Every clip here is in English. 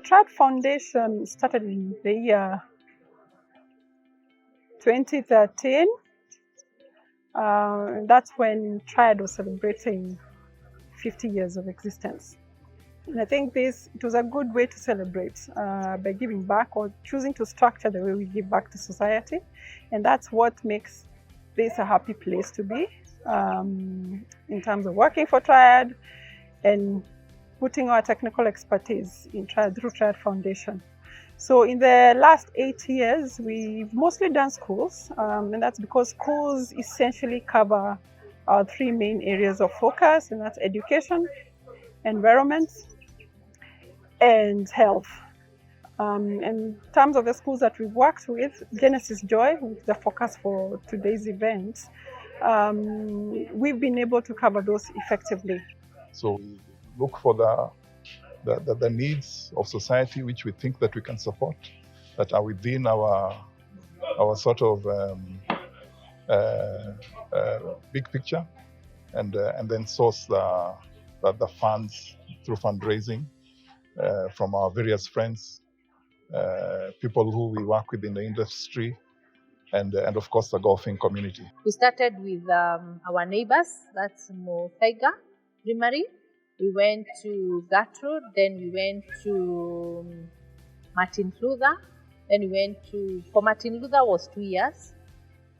Triad Foundation started in the year 2013. That's when Triad was celebrating 50 years of existence. And I think it was a good way to celebrate by giving back or choosing to structure the way we give back to society. And that's what makes this a happy place to be in terms of working for Triad and putting our technical expertise in Triad through Triad Foundation. So in the last 8 years, we've mostly done schools, and that's because schools essentially cover our three main areas of focus, and that's education, environment, and health. In terms of the schools that we've worked with, Genesis Joy, which is the focus for today's event, we've been able to cover those effectively. So we look for the needs of society which we think that we can support, that are within our sort of big picture, and then source the funds through fundraising from our various friends, people who we work with in the industry, and of course the golfing community. We started with our neighbors, that's Mathare Primary. We went to Gertrude, then we went to Martin Luther, then we went for Martin Luther was 2 years,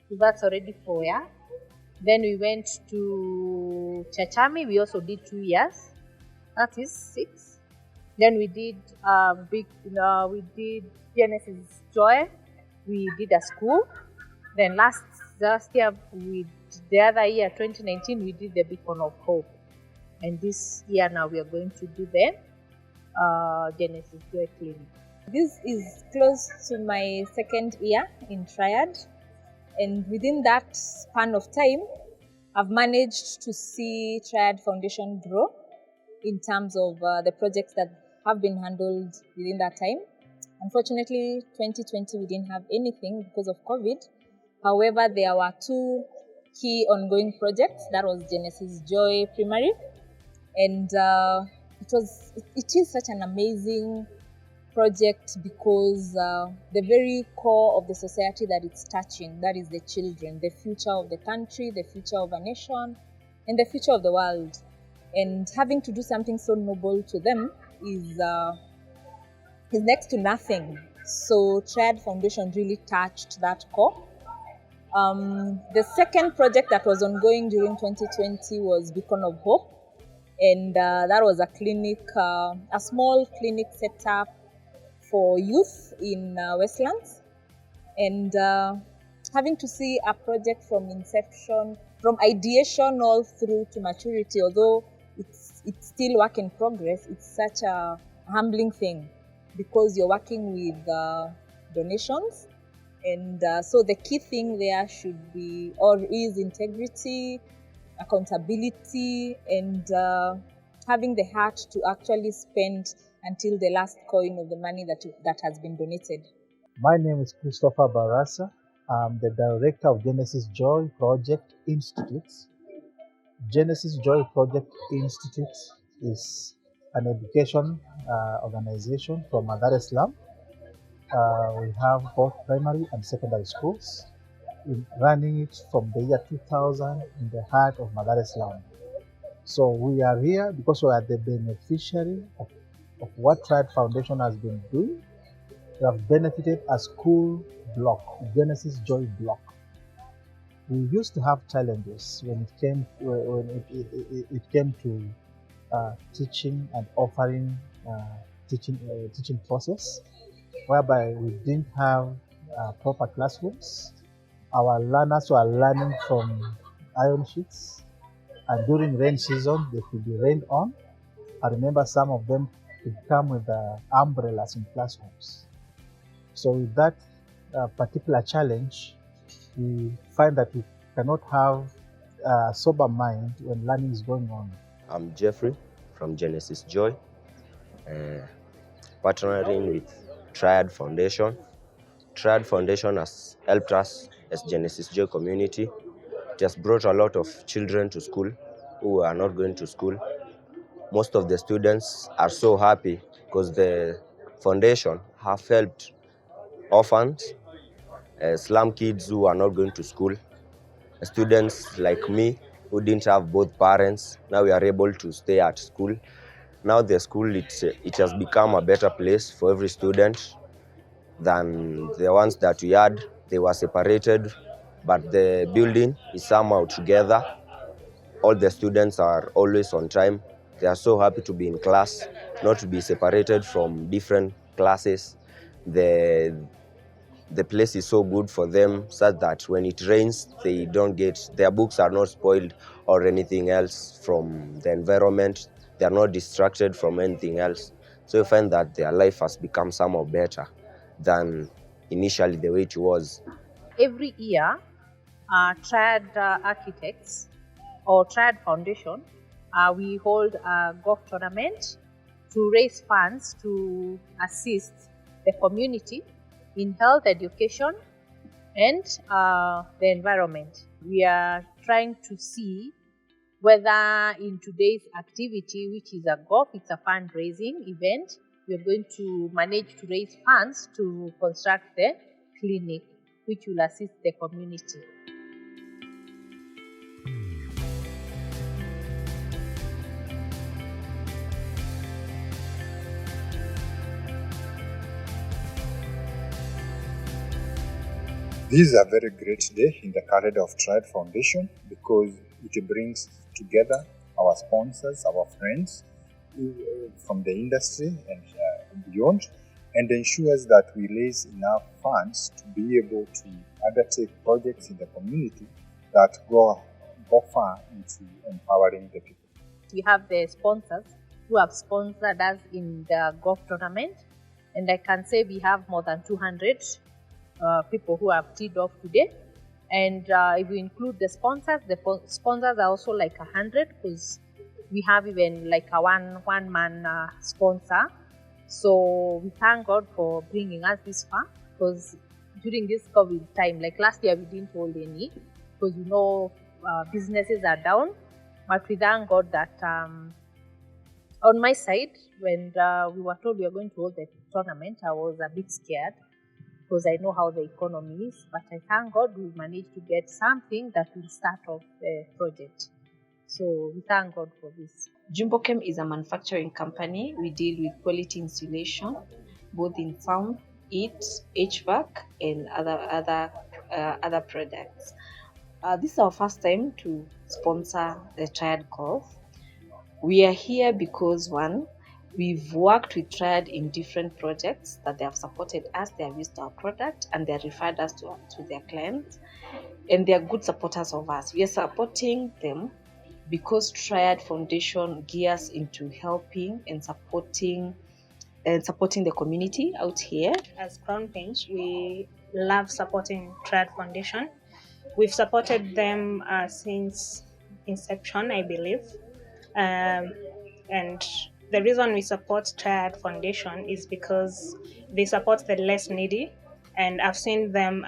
so that's already 4 years. Then we went to Chachami, we also did 2 years, that is 6. Then we did we did Genesis Joy, we did a school. Then last year, the other year, 2019, we did the Beacon of Hope. And this year now we are going to do the Genesis Joy Clinic. This is close to my second year in Triad. And within that span of time, I've managed to see Triad Foundation grow in terms of the projects that have been handled within that time. Unfortunately, 2020, we didn't have anything because of COVID. However, there were 2 key ongoing projects. That was Genesis Joy Primary. And it is such an amazing project because the very core of the society that it's touching, that is the children, the future of the country, the future of a nation, and the future of the world. And having to do something so noble to them is next to nothing. So Triad Foundation really touched that core. The second project that was ongoing during 2020 was Beacon of Hope. And that was a clinic, a small clinic set up for youth in Westlands. And having to see a project from inception, from ideation all through to maturity, although it's still work in progress, it's such a humbling thing because you're working with donations. And so the key thing there should be, or is, integrity, accountability, and having the heart to actually spend until the last coin of the money that has been donated. My name is Christopher Barasa. I'm the director of Genesis Joy Project Institute. Genesis Joy Project Institute is an education organization from Mathare Slum. We have both primary and secondary schools, running it from the year 2000 in the heart of Mathare Slum. So we are here because we are the beneficiary of what Triad Foundation has been doing. We have benefited a school block, Genesis Joy block. We used to have challenges when it came to teaching and offering teaching process, whereby we didn't have proper classrooms. Our learners were learning from iron sheets, and during rain season, they could be rained on. I remember some of them could come with umbrellas in classrooms. So with that particular challenge, we find that we cannot have a sober mind when learning is going on. I'm Jeffrey from Genesis Joy, partnering with Triad Foundation. Triad Foundation has helped us as Genesis Joy community. It has brought a lot of children to school who are not going to school. Most of the students are so happy because the Foundation have helped orphans, slum kids who are not going to school, students like me who didn't have both parents. Now we are able to stay at school. Now the school, it has become a better place for every student than the ones that we had. They were separated, but the building is somehow together. All the students are always on time. They are so happy to be in class, not to be separated from different classes. The place is so good for them such that when it rains, their books are not spoiled or anything else from the environment. They are not distracted from anything else. So you find that their life has become somehow better than initially the way it was. Every year, Triad Architects or Triad Foundation, we hold a golf tournament to raise funds to assist the community in health, education, and the environment. We are trying to see whether in today's activity, which is a golf, it's a fundraising event, we are going to manage to raise funds to construct the clinic, which will assist the community. This is a very great day in the calendar of Triad Foundation because it brings together our sponsors, our friends from the industry and beyond, and ensures that we raise enough funds to be able to undertake projects in the community that go far into empowering the people. We have the sponsors who have sponsored us in the golf tournament, and I can say we have more than 200 people who have teed off today. And if we include the sponsors are also like 100 because we have even like a one-man sponsor. So we thank God for bringing us this far, because during this COVID time, like last year we didn't hold any because businesses are down. But we thank God that on my side, when we were told we were going to hold the tournament, I was a bit scared because I know how the economy is. But I thank God we managed to get something that will start off the project. So we thank God for this. Jumbochem is a manufacturing company. We deal with quality insulation, both in sound, heat, HVAC, and other products. This is our first time to sponsor the Triad Golf. We are here because one, we've worked with Triad in different projects that they have supported us. They have used our product and they have referred us to their clients, and they are good supporters of us. We are supporting them because Triad Foundation gears into helping and supporting the community out here. As Crown Bench, we love supporting Triad Foundation. We've supported them since inception, I believe. And the reason we support Triad Foundation is because they support the less needy. And I've seen them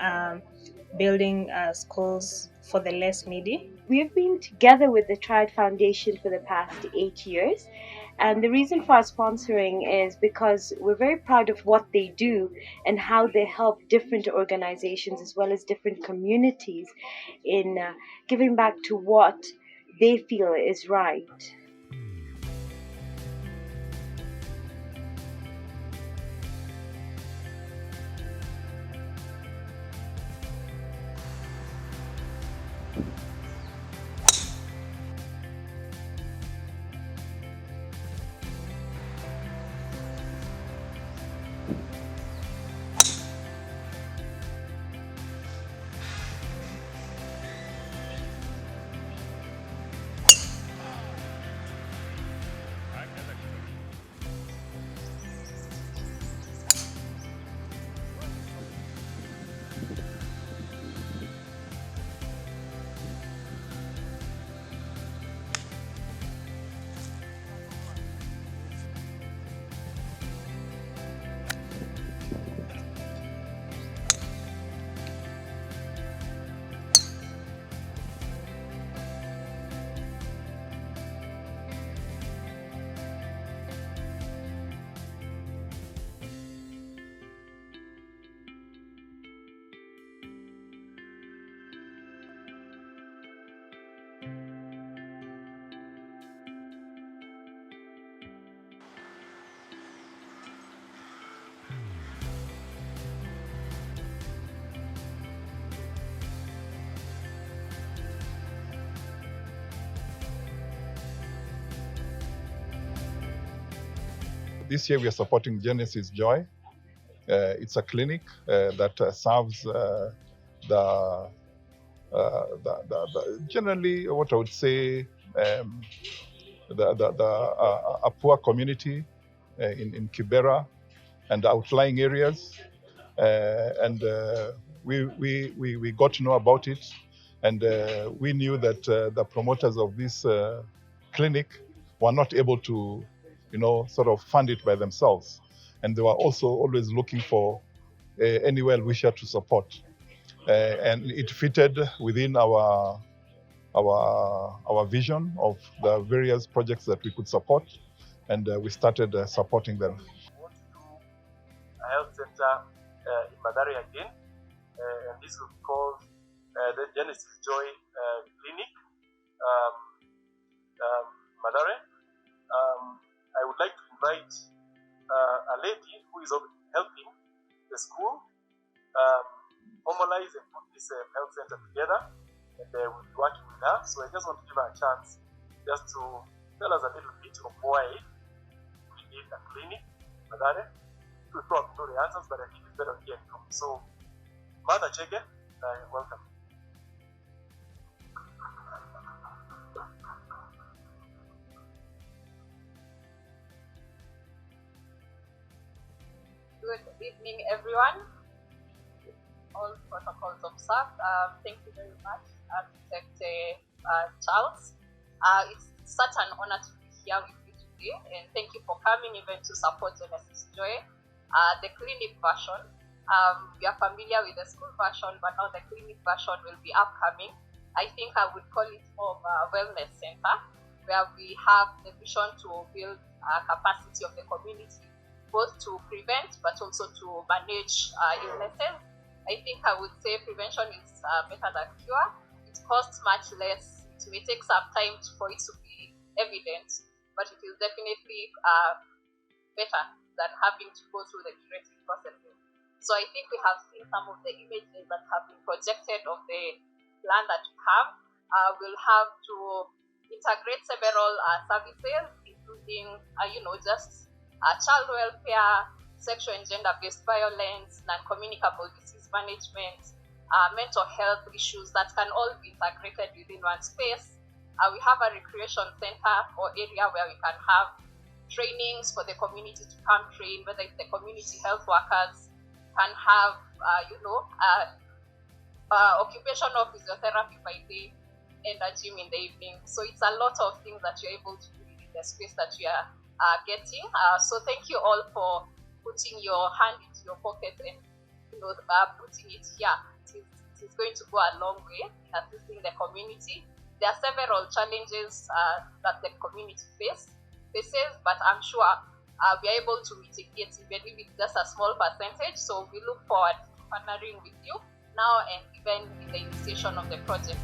building schools for the less needy. We've been together with the Triad Foundation for the past 8 years. And the reason for our sponsoring is because we're very proud of what they do and how they help different organizations as well as different communities in giving back to what they feel is right. this year we are supporting Genesis Joy. It's a clinic that serves generally what I would say a poor community in Kibera and outlying areas, and we got to know about it, and we knew that the promoters of this clinic were not able to, sort of fund it by themselves, and they were also always looking for any well-wisher to support, and it fitted within our vision of the various projects that we could support, and we started supporting them. We want to do a health center in Mathare again, and this will be called the Genesis Joy Clinic, Mathare. I would like to invite a lady who is helping the school formalize and put this health center together, and we'll be working with her. So I just want to give her a chance just to tell us a little bit of why we need a clinic, Mathare. We probably know the answers, but I think it's better hearing from you. So, Mother Chege, welcome. Good evening, everyone. All protocols observed. Thank you very much, Architect Charles. It's such an honor to be here with you today, and thank you for coming even to support Genesis Joy. The clinic version, we are familiar with the school version, but now the clinic version will be upcoming. I think I would call it more of a wellness center, where we have the vision to build capacity of the community, both to prevent but also to manage illnesses. I think I would say prevention is better than cure. It costs much less. It may take some time for it to be evident, but it is definitely better than having to go through the curative processes. So I think we have seen some of the images that have been projected of the plan that we have. We'll have to integrate several services, including, just child welfare, sexual and gender-based violence, non-communicable disease management, mental health issues that can all be integrated within one space. We have a recreation center or area where we can have trainings for the community to come train, whether it's the community health workers can have, occupational physiotherapy by day and a gym in the evening. So it's a lot of things that you're able to do in the space that we are getting. So thank you all for putting your hand into your pocket and putting it here. It is going to go a long way in assisting the community. There are several challenges that the community faces, but I'm sure we are able to mitigate even if it's just a small percentage. So we look forward to partnering with you now and even in the initiation of the project.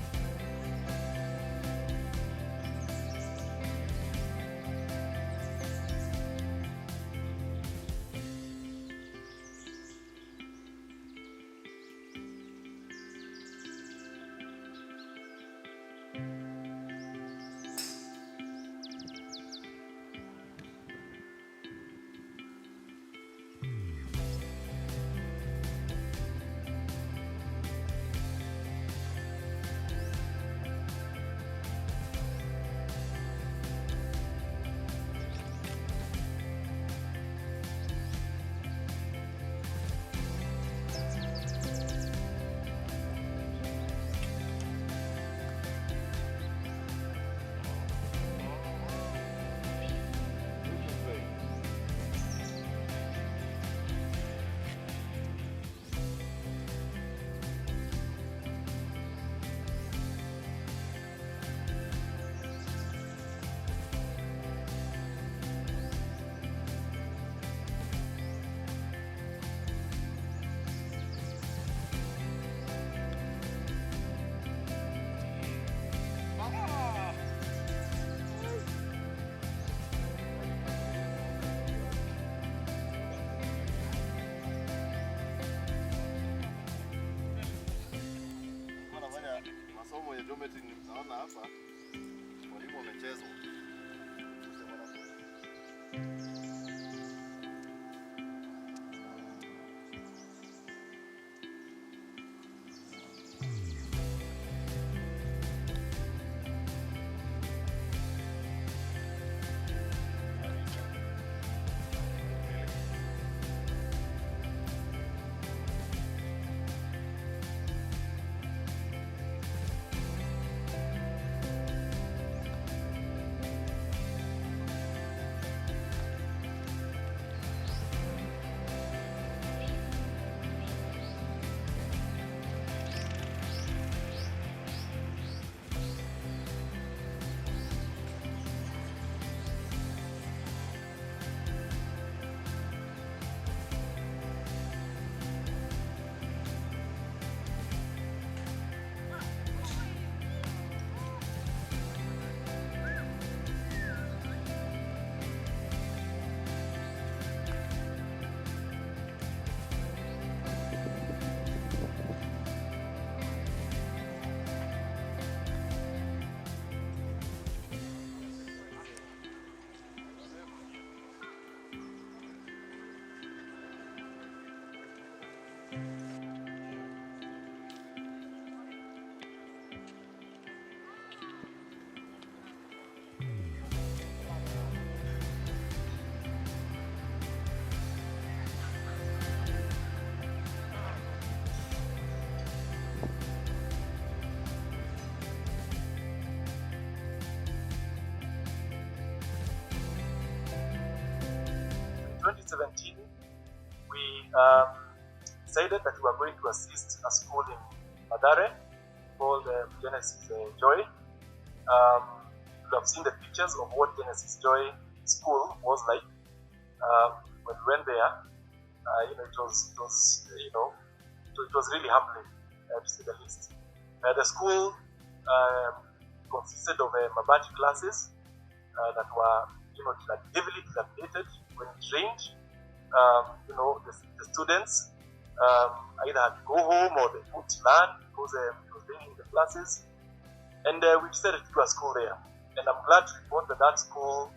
Masomo ya geometry naona hapa mwalimu amechezwa. 2017, we decided that we were going to assist a school in Mathare called Genesis Joy. You have seen the pictures of what Genesis Joy School was like when we went there. It was really humbling, to say the least. The school consisted of Mabati classes that were, heavily dilapidated when it rained. The students either had to go home or they put land because it was raining in the classes. And we decided to do a school there. And I'm glad to report that that school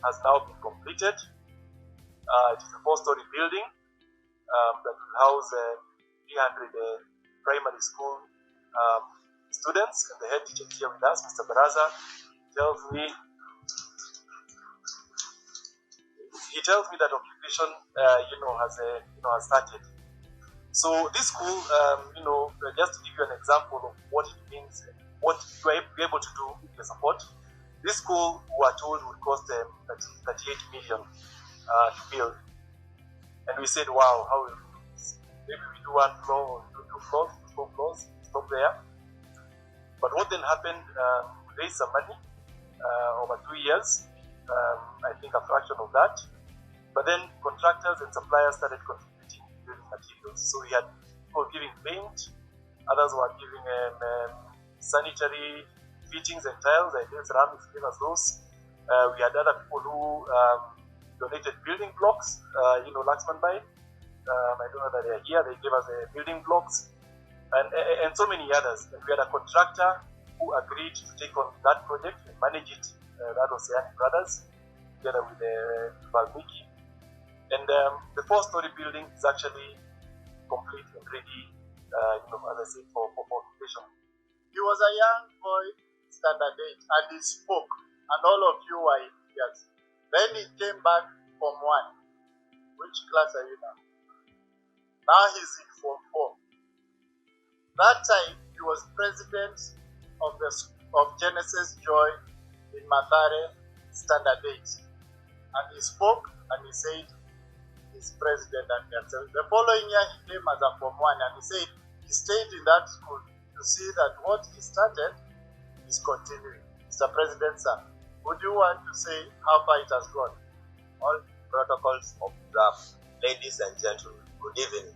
has now been completed. It is a 4-story building that will house 300 primary school students. And the head teacher here with us, Mr. Baraza, tells me that occupation, has started. So this school, just to give you an example of what it means, what you are able to do with the support. This school, we are told, would cost 38 million to build. And we said, wow, how will we do this? Maybe we do 1 floor, or we do 2 floors, 4 floors, stop there. But what then happened, we raised some money over 2 years, I think a fraction of that. But then contractors and suppliers started contributing building materials. So we had people giving paint, others were giving sanitary fittings and tiles. I think ceramics gave us those. We had other people who donated building blocks, Laxman Bay. I don't know that they're here. They gave us building blocks and so many others. And we had a contractor who agreed to take on that project and manage it. That was Yani Brothers, together with Valmiki. And the 4-story building is actually complete and ready, as I said, for occupation. He was a young boy, standard 8, and he spoke, and all of you were in tears. Then he came back from 1. Which class are you now? Now he's in Form 4. That time, he was president of Genesis Joy in Mathare, standard 8. And he spoke, and he said he's president and cancelled. The following year, he came as a Form 1, and he said he stayed in that school to see that what he started is continuing. Mr. President, sir, would you want to say how far it has gone? All protocols observed. Ladies and gentlemen, good evening.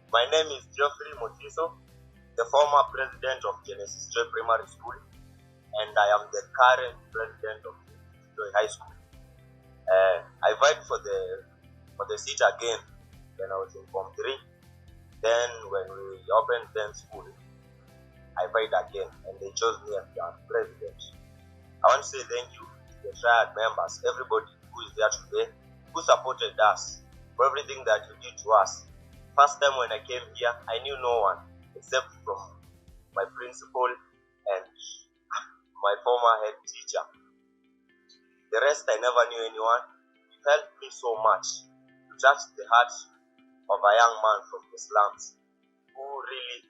My name is Geoffrey Motiso, the former president of Genesis Joy Primary School, and I am the current president of Joy High School. I vied for the seat again when I was in Form 3. Then when we opened them school, I vied again and they chose me as their president. I want to say thank you to the Triad members, everybody who is there today, who supported us for everything that you did to us. First time when I came here, I knew no one except from my principal and my former head teacher. The rest, I never knew anyone. It helped me so much to touch the heart of a young man from the slums who really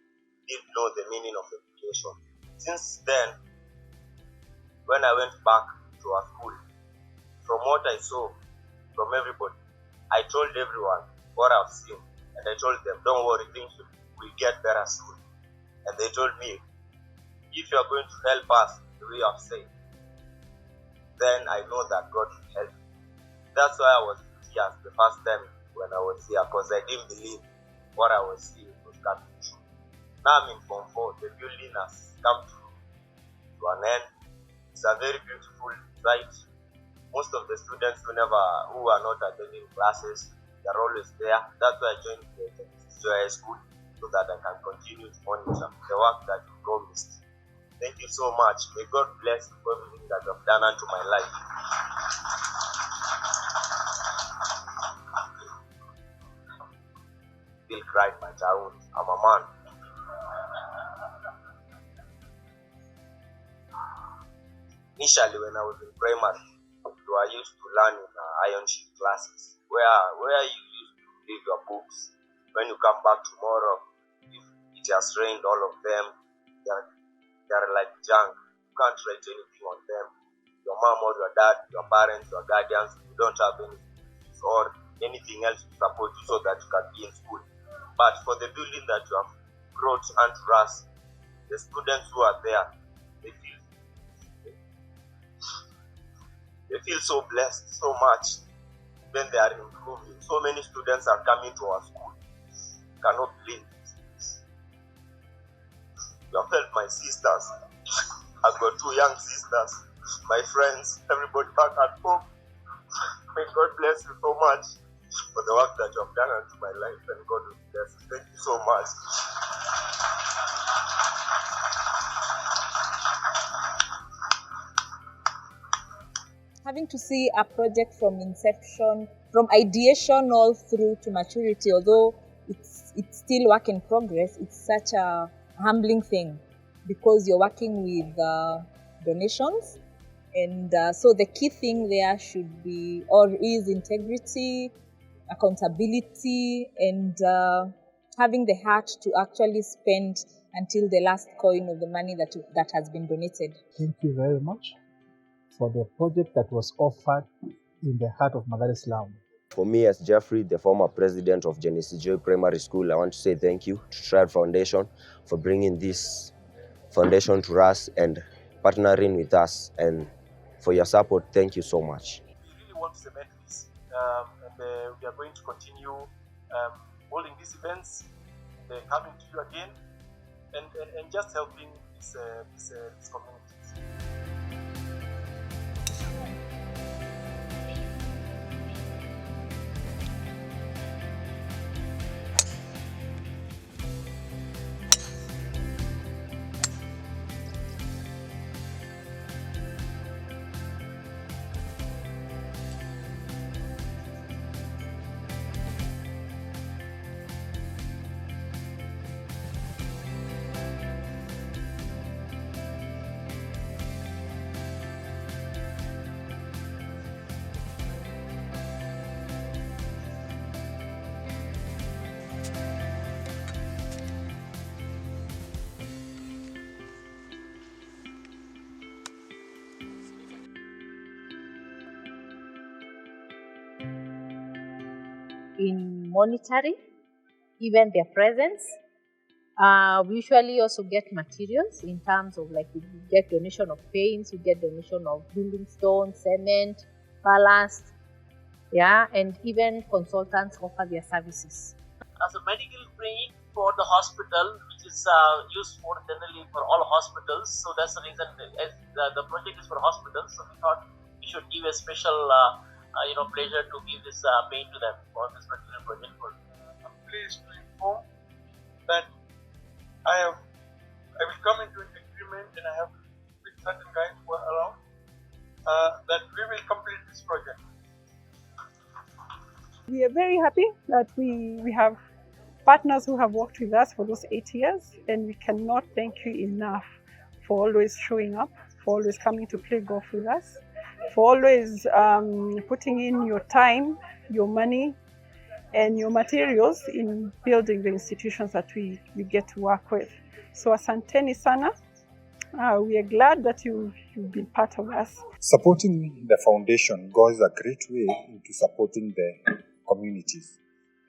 didn't know the meaning of education. Since then, when I went back to our school, from what I saw from everybody, I told everyone what I've seen. And I told them, don't worry, things will get better soon. And they told me, if you are going to help us the way I've said, then I know that God will help. That's why I was in tears the first time when I was here, because I didn't believe what I was seeing was coming true. Now I'm in Form 4, the building has come to an end. It's a very beautiful site. Most of the students who are not attending classes, they're always there. That's why I joined the Joy School, so that I can continue to monitor the work that you promised. Thank you so much. May God bless you for everything that you have done unto my life. Still crying my child. I'm a man. Initially, when I was in primary, you are used to learn in iron shift classes, where you used to leave your books. When you come back tomorrow, if it has rained, all of them, they're like junk. You can't write anything on them. your mom or your dad, your parents, your guardians, you don't have any or anything else to support you so that you can be in school. But for the building that you have brought unto us, the students who are there, they feel so blessed, so much. When they are improving, so many students are coming to our school. Cannot believe it. You have helped my sisters. I've got 2 young sisters, my friends, everybody back at home. May God bless you so much for the work that you have done into my life, and God will bless you. Thank you so much. Having to see a project from inception, from ideation all through to maturity, although it's still work in progress, it's such a humbling thing because you're working with donations. And so the key thing there should be, or is integrity, accountability, and having the heart to actually spend until the last coin of the money that has been donated. Thank you very much for the project that was offered in the heart of Mathare slum. For me, as Jeffrey, the former president of Genesis Joy Primary School, I want to say thank you to Triad Foundation for bringing this foundation to us and partnering with us, and for your support. Thank you so much. We really want to cement this, and we are going to continue holding these events, coming to you again, and just helping these communities. In monetary, even their presence. We usually also get materials in terms of like we get donation of paints, we get donation of building stones, cement, ballast, and even consultants offer their services. As a medical clinic for the hospital, which is used for generally for all hospitals, so that's the reason the project is for hospitals. So we thought we should give a special pleasure to give this paint to them for this particular project. I'm pleased to inform that I will come into an agreement, and I have with certain guys who are around that we will complete this project. We are very happy that we have partners who have worked with us for those 8 years, and we cannot thank you enough for always showing up, for always coming to play golf with us, for always putting in your time, your money, and your materials in building the institutions that we get to work with. So asanteni sana. We are glad that you've been part of us. Supporting the foundation goes a great way into supporting the communities.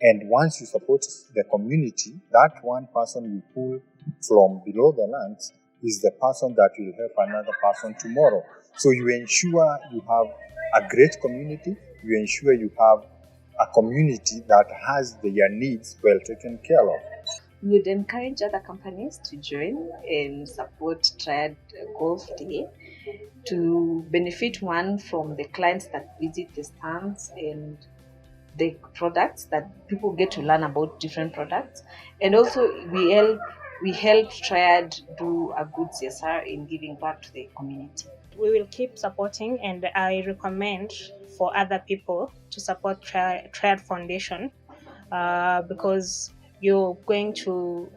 And once you support the community, that one person you pull from below the lands is the person that will help another person tomorrow. So you ensure you have a great community, you ensure you have a community that has their needs well taken care of. We would encourage other companies to join and support Triad Golf Day to benefit one from the clients that visit the stands and the products that people get to learn about different products, and also we help Triad do a good CSR in giving back to the community. We will keep supporting, and I recommend for other people to support Triad Foundation because you're going to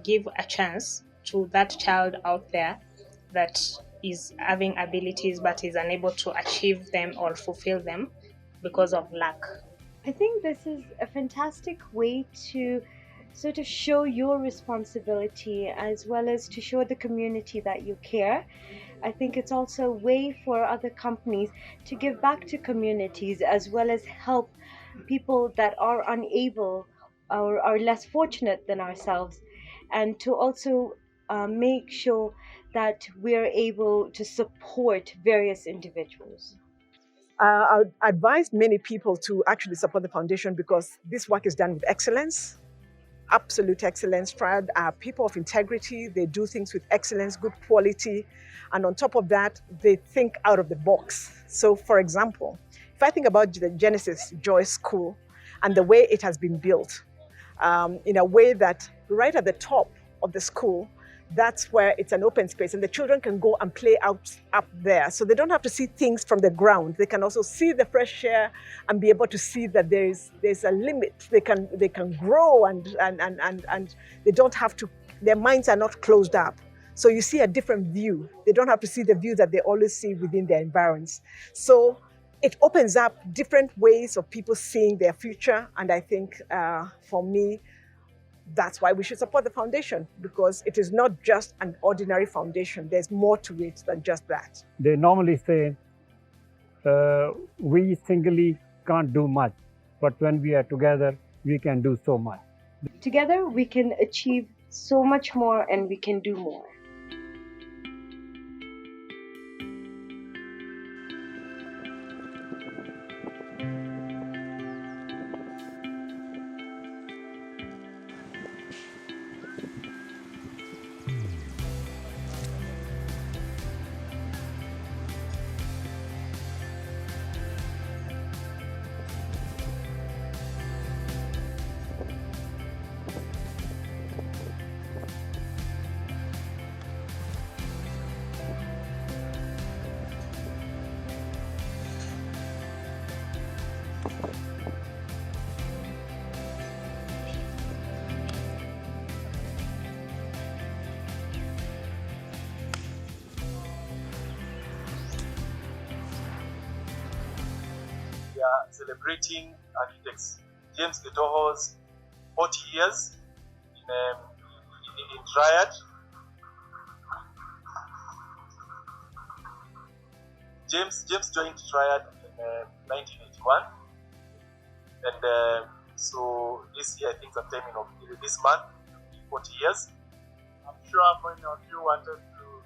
give a chance to that child out there that is having abilities but is unable to achieve them or fulfill them because of lack. I think this is a fantastic way to sort of show your responsibility as well as to show the community that you care. I think it's also a way for other companies to give back to communities as well as help people that are unable or are less fortunate than ourselves, and to also make sure that we're able to support various individuals. I would advise many people to actually support the foundation because this work is done with excellence, absolute excellence. Triad are people of integrity. They do things with excellence, good quality. And on top of that, they think out of the box. So for example, if I think about the Genesis Joy School and the way it has been built, in a way that right at the top of the school, that's where it's an open space and the children can go and play out up there. So they don't have to see things from the ground. They can also see the fresh air and be able to see that there's a limit. They can grow and they don't have to, their minds are not closed up. So you see a different view. They don't have to see the view that they always see within their environs. So it opens up different ways of people seeing their future. And I think for me, that's why we should support the foundation, because it is not just an ordinary foundation. There's more to it than just that. They normally say, we singly can't do much, but when we are together, we can do so much. Together, we can achieve so much more and we can do more. We are celebrating architects James Gitoho's 40 years in Triad. James joined Triad in 1981, and so this year, I think sometime in this month, 40 years. I'm sure many of you wanted to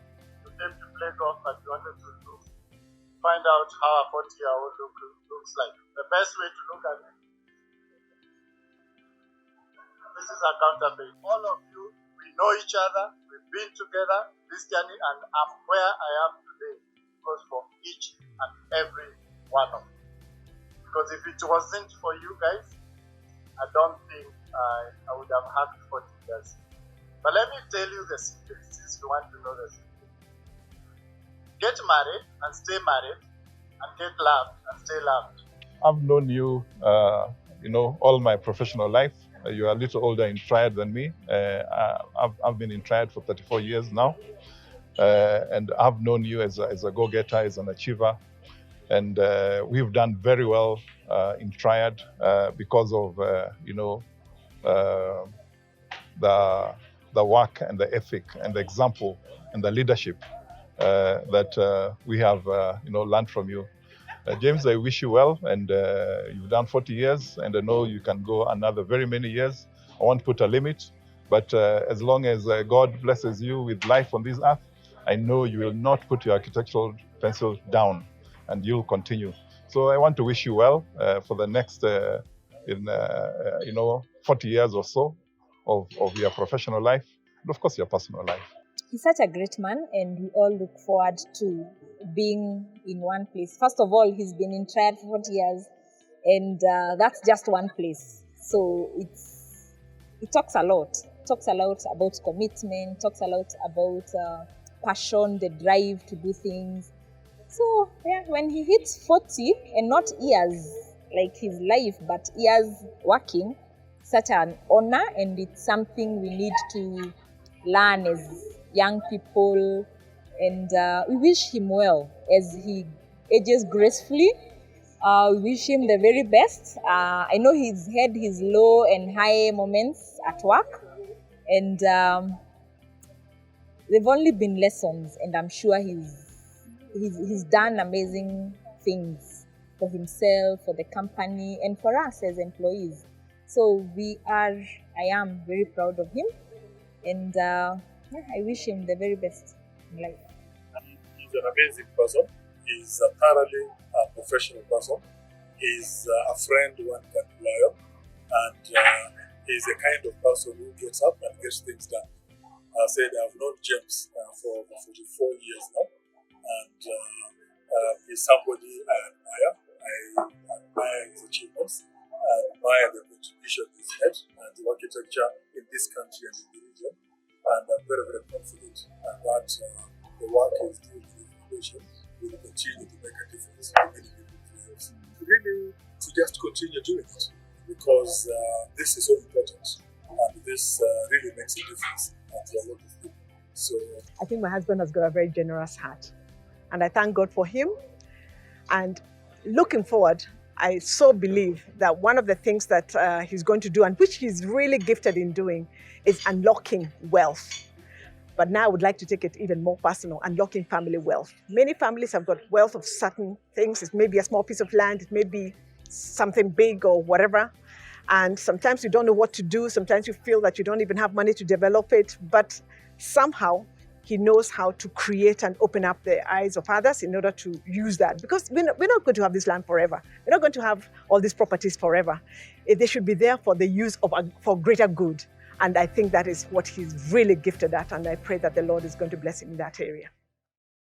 came to play golf, but you wanted to find out how a 40-year-old looks like. The best way to look at it. This is accountability. All of you, we know each other, we've been together this journey, and I'm where I am today because for each and every one of you. Because if it wasn't for you guys, I don't think I would have had 40 years. But let me tell you the secret, since you want to know the secret. Get married and stay married, and get loved and stay loved. I've known you, all my professional life. You are a little older in Triad than me. I've been in Triad for 34 years now. And I've known you as a go-getter, as an achiever. And we've done very well in Triad because of, the work and the ethic and the example and the leadership that we have, learned from you. James, I wish you well, and you've done 40 years, and I know you can go another very many years. I won't put a limit, but as long as God blesses you with life on this earth, I know you will not put your architectural pencil down, and you'll continue. So I want to wish you well for the next, 40 years or so of your professional life, and of course your personal life. He's such a great man, and we all look forward to being in one place. First of all, he's been in Triad for 40 years, and that's just one place. So it talks a lot. It talks a lot about commitment, talks a lot about passion, the drive to do things. So yeah, when he hits 40, and not years like his life, but years working, such an honor, and it's something we need to learn as young people, and we wish him well as he ages gracefully. We wish him the very best. I know he's had his low and high moments at work, and they've only been lessons, and I'm sure he's he's done amazing things for himself, for the company, and for us as employees. So I am very proud of him, and I wish him the very best in life. He's an amazing person. He's a thoroughly professional person. He's a friend one can rely on, and he's the kind of person who gets up and gets things done. I said I've known James for over 44 years now, and he's somebody I admire. I admire his achievements. I admire the contribution he's made and the architecture in this country and in the region. And I'm very, very confident that the work he's doing in the foundation will continue to make a difference for many people for years. Really, to just continue doing it, because this is so important, and this really makes a difference to a lot of people. So I think my husband has got a very generous heart, and I thank God for him. And looking forward, I so believe that one of the things that he's going to do, and which he's really gifted in doing, is unlocking wealth. But now I would like to take it even more personal, unlocking family wealth. Many families have got wealth of certain things. It may be a small piece of land, it may be something big or whatever. And sometimes you don't know what to do. Sometimes you feel that you don't even have money to develop it. But somehow he knows how to create and open up the eyes of others in order to use that. Because we're not going to have this land forever. We're not going to have all these properties forever. They should be there for the use of, for greater good. And I think that is what he's really gifted at. And I pray that the Lord is going to bless him in that area.